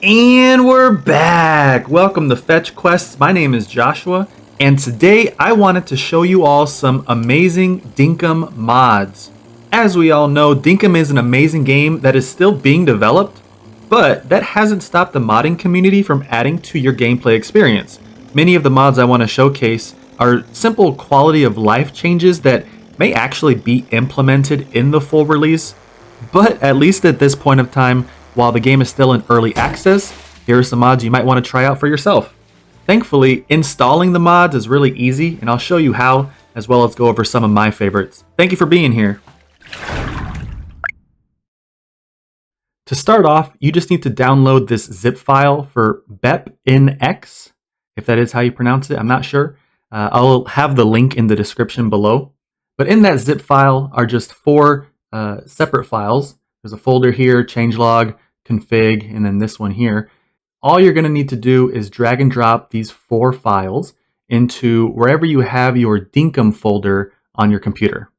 And we're back! Welcome to Fetch Quests. My name is Joshua, and today I wanted to show you all some amazing Dinkum mods. As we all know, Dinkum is an amazing game that is still being developed, but that hasn't stopped the modding community from adding to your gameplay experience. Many of the mods I want to showcase are simple quality of life changes that may actually be implemented in the full release, but at least at this point of time, while the game is still in early access, here are some mods you might want to try out for yourself. Thankfully, installing the mods is really easy, and I'll show you how, as well as go over some of my favorites. Thank you for being here. To start off, you just need to download this zip file for bepinx, if that is how you pronounce it, I'm not sure. I'll have the link in the description below. But in that zip file are just four separate files. There's a folder here, changelog, config, and then this one here. All you're going to need to do is drag and drop these four files into wherever you have your Dinkum folder on your computer.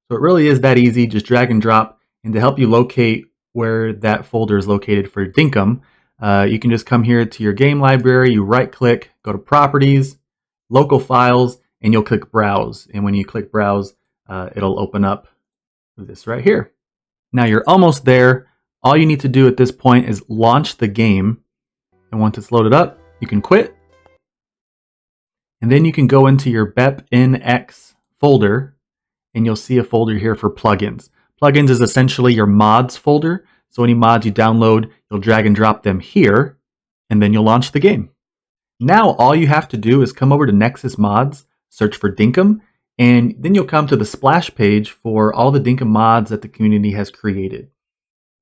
So it really is that easy, just drag and drop. And to help you locate where that folder is located for Dinkum, you can just come here to your game library, you right click, go to properties, local files, and you'll click browse. And when you click browse, it'll open up this right here. Now you're almost there. All you need to do at this point is launch the game. And once it's loaded up, you can quit. And then you can go into your bepinx folder and you'll see a folder here for plugins. Plugins is essentially your mods folder. So any mods you download, you'll drag and drop them here and then you'll launch the game. Now all you have to do is come over to Nexus Mods, search for Dinkum, and then you'll come to the splash page for all the Dinkum mods that the community has created.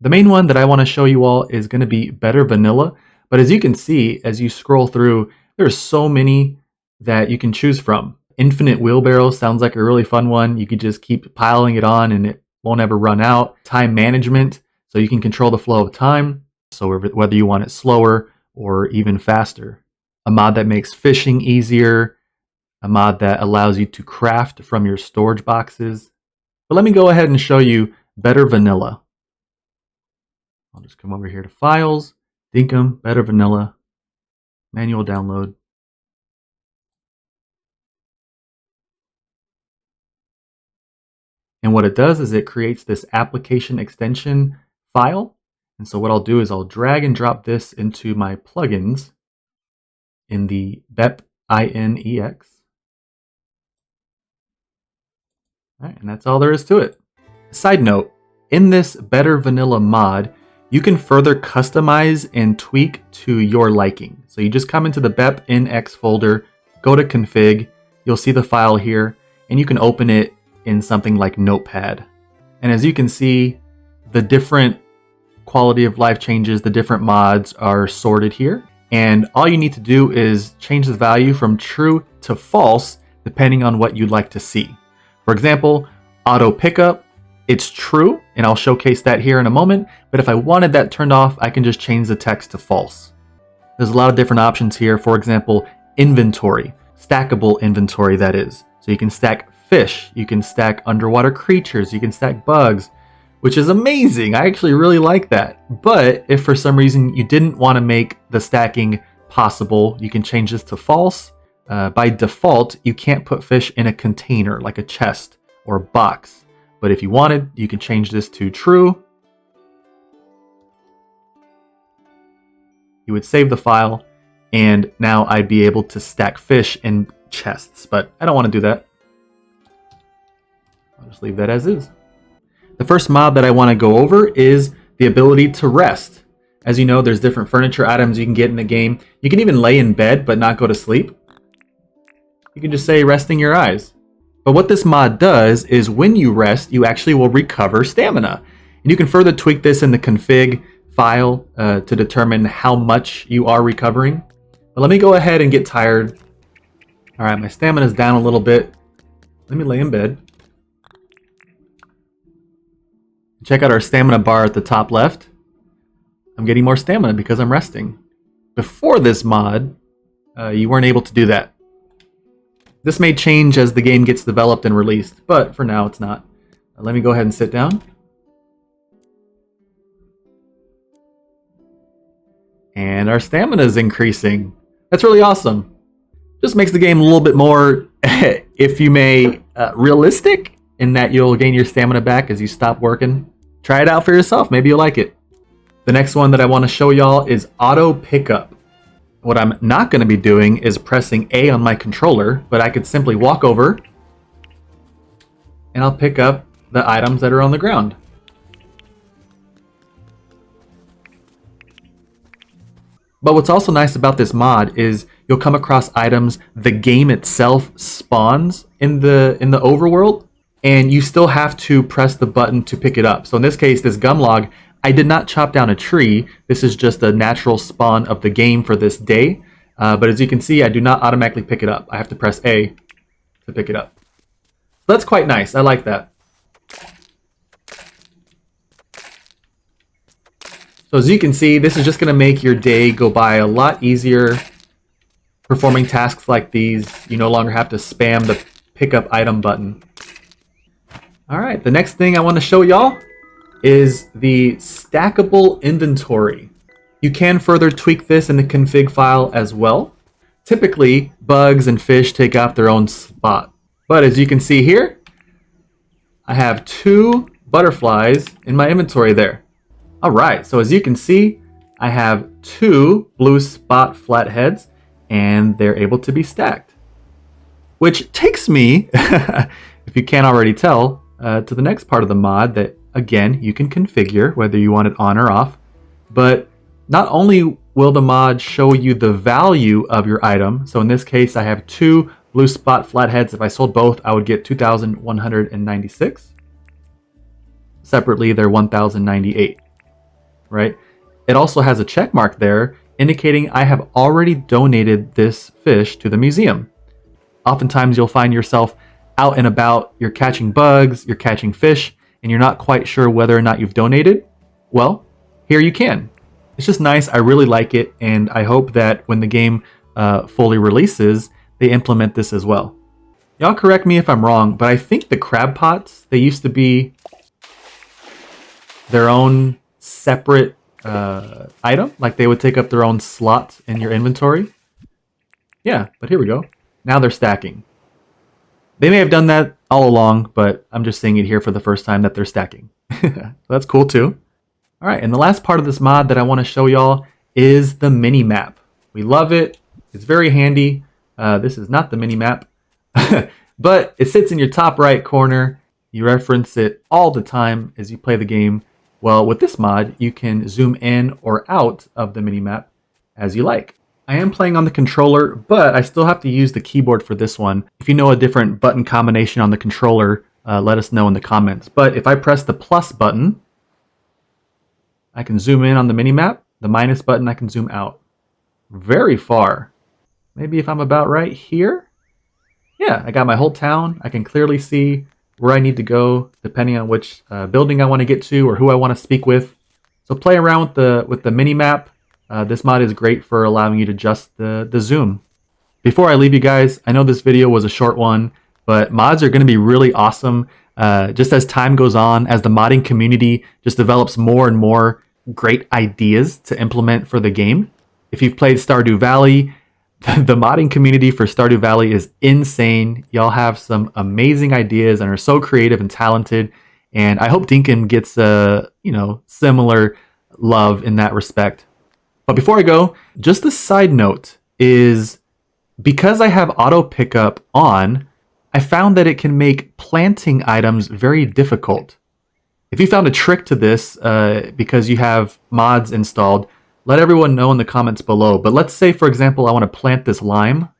The main one that I want to show you all is going to be Better Vanilla, but as you can see, as you scroll through, there's so many that you can choose from. Infinite Wheelbarrow sounds like a really fun one. You could just keep piling it on and it won't ever run out. Time Management, so you can control the flow of time, so whether you want it slower or even faster. A mod that makes fishing easier, a mod that allows you to craft from your storage boxes. But let me go ahead and show you Better Vanilla. I'll just come over here to Files, Dinkum, Better Vanilla, manual download. And what it does is it creates this application extension file. And so what I'll do is I'll drag and drop this into my plugins in the bepinx. All right, and that's all there is to it. Side note, in this Better Vanilla mod, you can further customize and tweak to your liking. So you just come into the bepinx folder, go to config, you'll see the file here, and you can open it in something like Notepad. And as you can see, the different quality of life changes, the different mods are sorted here. And all you need to do is change the value from true to false, depending on what you'd like to see. For example, auto pickup, it's true, and I'll showcase that here in a moment, but if I wanted that turned off, I can just change the text to false. There's a lot of different options here. For example, inventory, stackable inventory that is. So you can stack fish, you can stack underwater creatures, you can stack bugs, which is amazing. I actually really like that. But if for some reason you didn't want to make the stacking possible, you can change this to false. By default, you can't put fish in a container like a chest or box. But if you wanted, you can change this to true. You would save the file, and now I'd be able to stack fish in chests, but I don't want to do that. I'll just leave that as is. The first mod that I want to go over is the ability to rest. As you know, there's different furniture items you can get in the game. You can even lay in bed but not go to sleep. You can just say resting your eyes. But what this mod does is when you rest, you actually will recover stamina. And you can further tweak this in the config file to determine how much you are recovering. But let me go ahead and get tired. All right, my stamina is down a little bit. Let me lay in bed. Check out our stamina bar at the top left. I'm getting more stamina because I'm resting. Before this mod, you weren't able to do that. This may change as the game gets developed and released, but for now it's not. Let me go ahead and sit down. And our stamina is increasing. That's really awesome. Just makes the game a little bit more, if you may, realistic in that you'll gain your stamina back as you stop working. Try it out for yourself. Maybe you'll like it. The next one that I want to show y'all is auto pickup. What I'm not going to be doing is pressing A on my controller, but I could simply walk over and I'll pick up the items that are on the ground. But what's also nice about this mod is you'll come across items the game itself spawns in the overworld, and you still have to press the button to pick it up. So in this case, this gum log, I did not chop down a tree. This is just a natural spawn of the game for this day. But as you can see, I do not automatically pick it up. I have to press A to pick it up. So that's quite nice. I like that. So as you can see, this is just going to make your day go by a lot easier. Performing tasks like these, you no longer have to spam the pick up item button. All right, the next thing I want to show y'all is the Stackable Inventory. You can further tweak this in the config file as well. Typically, bugs and fish take up their own spot. But as you can see here, I have 2 butterflies in my inventory there. All right, so as you can see, I have 2 blue spot flatheads, and they're able to be stacked. Which takes me, if you can't already tell, to the next part of the mod that, again, you can configure whether you want it on or off. But not only will the mod show you the value of your item, so in this case I have 2 blue spot flatheads. If I sold both, I would get 2,196. Separately, they're 1,098. Right? It also has a check mark there indicating I have already donated this fish to the museum. Oftentimes you'll find yourself out and about, you're catching bugs, you're catching fish, and you're not quite sure whether or not you've donated. Well, here you can. It's just nice. I really like it, and I hope that when the game fully releases, they implement this as well. Y'all correct me if I'm wrong, but I think the crab pots, they used to be their own separate item, like they would take up their own slot in your inventory. Yeah, but here we go. Now they're stacking. They may have done that all along, but I'm just seeing it here for the first time that they're stacking. So that's cool too. All right, and the last part of this mod that I want to show y'all is the mini map. We love it. It's very handy. This is not the mini map, but it sits in your top right corner. You reference it all the time as you play the game. Well, with this mod, you can zoom in or out of the minimap as you like. I am playing on the controller, but I still have to use the keyboard for this one. If you know a different button combination on the controller, let us know in the comments. But if I press the plus button, I can zoom in on the minimap. The minus button, I can zoom out. Very far. Maybe if I'm about right here? Yeah, I got my whole town. I can clearly see where I need to go, depending on which building I want to get to or who I want to speak with. So play around with the mini map. This mod is great for allowing you to adjust the zoom. Before I leave you guys, I know this video was a short one, but mods are going to be really awesome. Just as time goes on, as the modding community just develops more and more great ideas to implement for the game. If you've played Stardew Valley, the modding community for Stardew Valley is insane. Y'all have some amazing ideas and are so creative and talented. And I hope Dinkum gets similar love in that respect. But before I go, just a side note is because I have auto pickup on, I found that it can make planting items very difficult. If you found a trick to this because you have mods installed, let everyone know in the comments below. But let's say, for example, I want to plant this lime.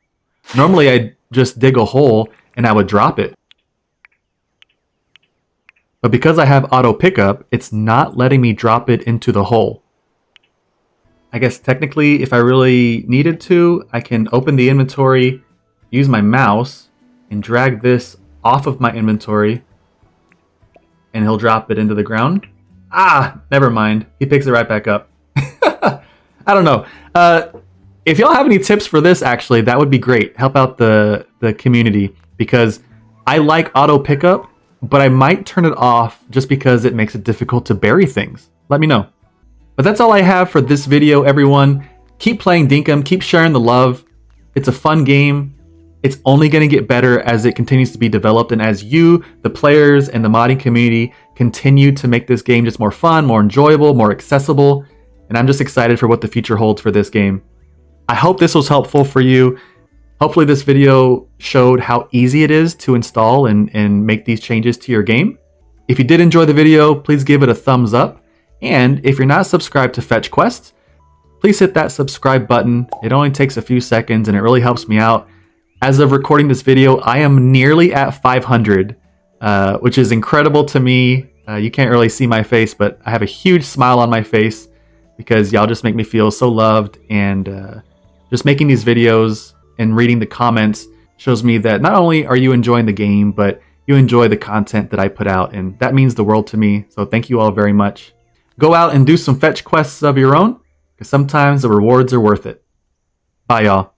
Normally, I'd just dig a hole and I would drop it. But because I have auto pickup, it's not letting me drop it into the hole. I guess technically, if I really needed to, I can open the inventory, use my mouse, and drag this off of my inventory, and he'll drop it into the ground. Ah, never mind. He picks it right back up. I don't know. If y'all have any tips for this, actually, that would be great. Help out the community, because I like auto pickup, but I might turn it off just because it makes it difficult to bury things. Let me know. But that's all I have for this video, everyone. Keep playing Dinkum, keep sharing the love. It's a fun game. It's only going to get better as it continues to be developed and as you, the players, and the modding community continue to make this game just more fun, more enjoyable, more accessible. And I'm just excited for what the future holds for this game. I hope this was helpful for you. Hopefully this video showed how easy it is to install and make these changes to your game. If you did enjoy the video, please give it a thumbs up. And if you're not subscribed to Fetch Quests, please hit that subscribe button. It only takes a few seconds and it really helps me out. As of recording this video, I am nearly at 500, which is incredible to me. You can't really see my face, but I have a huge smile on my face because y'all just make me feel so loved, and just making these videos and reading the comments shows me that not only are you enjoying the game, but you enjoy the content that I put out, and that means the world to me. So thank you all very much. Go out and do some fetch quests of your own, because sometimes the rewards are worth it. Bye, y'all.